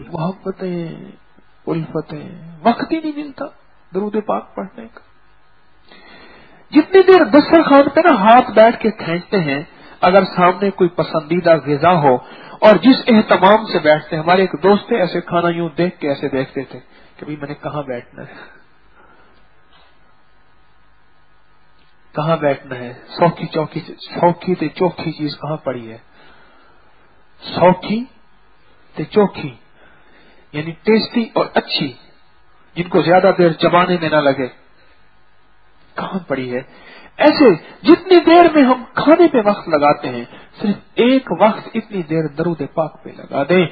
मोहब्बतें, उल्फतें, वक्त ही नहीं मिलता दरूद पाक पढ़ने का। जितनी देर दस्तरखान पे ना हाथ बैठ के खींचते हैं, अगर सामने कोई पसंदीदा ग़िज़ा हो और जिस एहतमाम से बैठते हैं, हमारे एक दोस्त थे ऐसे खाना यूं देख के ऐसे देखते थे कि भाई मैंने कहाँ बैठना है, कहाँ बैठना है, सौखी ते चौखी चीज कहाँ पड़ी है, सौखी ते चौखी यानी टेस्टी और अच्छी, जिनको ज्यादा देर चबाने में न लगे, कहाँ पड़ी है। ऐसे जितनी देर में हम खाने पे वक्त लगाते हैं, सिर्फ एक वक्त इतनी देर दरूद पाक पे लगा दें,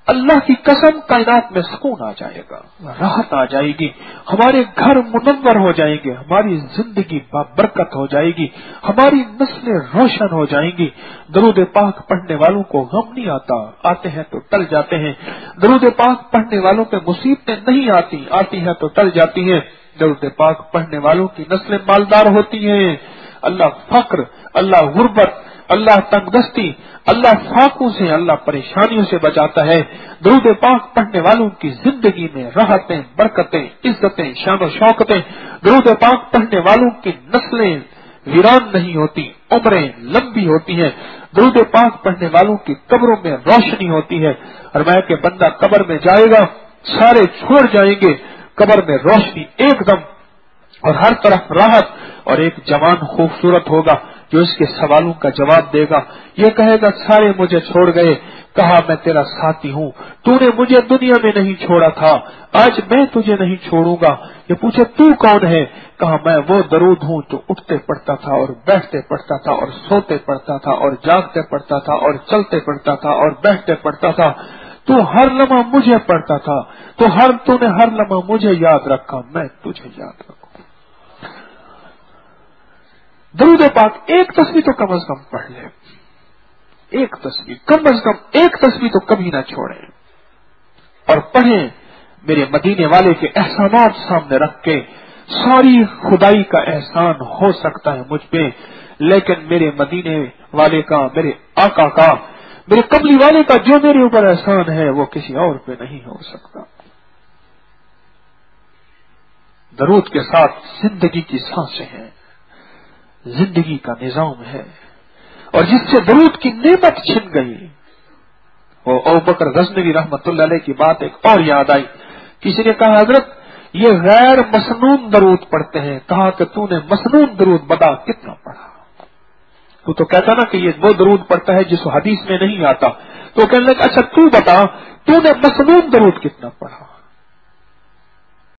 अल्लाह की कसम कायनात में सुकून आ जाएगा, राहत आ जाएगी, हमारे घर मुनव्वर हो जाएंगे, हमारी जिंदगी बाबरकत हो जाएगी, हमारी नस्लें रोशन हो जाएंगी। दरूद पाक पढ़ने वालों को गम नहीं आता, आते हैं तो टल जाते हैं। दरूद पाक पढ़ने वालों पे मुसीबतें नहीं आती, आती हैं तो टल जाती हैं। दरूद पाक पढ़ने वालों की नस्लें मालदार होती हैं। अल्लाह फक्र, अल्लाह गुर्बत, अल्लाह तंगदस्ती, अल्लाह फाकों से, अल्लाह परेशानियों से बचाता है। दरूद पाक पढ़ने वालों की जिंदगी में राहतें, बरकतें, इज्जतें, शान शौकतें, दरूद पाक पढ़ने वालों की नस्लें वीरान नहीं होती, उम्रें लंबी होती हैं। दरूद पाक पढ़ने वालों की कब्रों में रोशनी होती है। और मैं के बंदा कब्र में जाएगा, सारे छोड़ जाएंगे, कब्र में रोशनी एकदम, और हर तरफ राहत, और एक जवान खूबसूरत होगा जो इसके सवालों का जवाब देगा। ये कहेगा सारे मुझे छोड़ गए, कहा मैं तेरा साथी हूँ, तूने मुझे दुनिया में नहीं छोड़ा था, आज मैं तुझे नहीं छोड़ूंगा। ये पूछे तू कौन है, कहा मैं वो दरूद हूँ जो उठते पढ़ता था और बैठते पढ़ता था और सोते पढ़ता था और जागते पढ़ता था और चलते पढ़ता था और बैठते पढ़ता था। तू हर लम्हा मुझे पढ़ता था, तूने हर लम्हा मुझे याद रखा, मैं तुझे याद रखूं। दरूद पाक एक तस्वीर तो कम अज कम पढ़ ले, एक तस्वीर, कम अज कम एक तस्वीर तो कभी ना छोड़ें, और पढ़ें। मेरे मदीने वाले के एहसानात सामने रख के, सारी खुदाई का एहसान हो सकता है मुझ पे, लेकिन मेरे मदीने वाले का, मेरे आका का, मेरे कमली वाले का जो मेरे ऊपर एहसान है वो किसी और पे नहीं हो सकता। दरूद के साथ जिंदगी की सांसें हैं, जिंदगी का निजाम है। और जिससे दरूद की नेमत छिन गई, वो अबू बकर गज़नवी रहमतुल्लाह अलैह की बात एक और याद आई। किसी ने कहा हजरत ये गैर मसनून दरूद पढ़ते हैं। कहा कि तूने मसनून दरूद बता कितना पढ़ा। तू तो कहता ना कि ये वो दरूद पढ़ता है जिस हदीस में नहीं आता। तो कहने लगा अच्छा तू बता तूने मसनून दरूद कितना पढ़ा।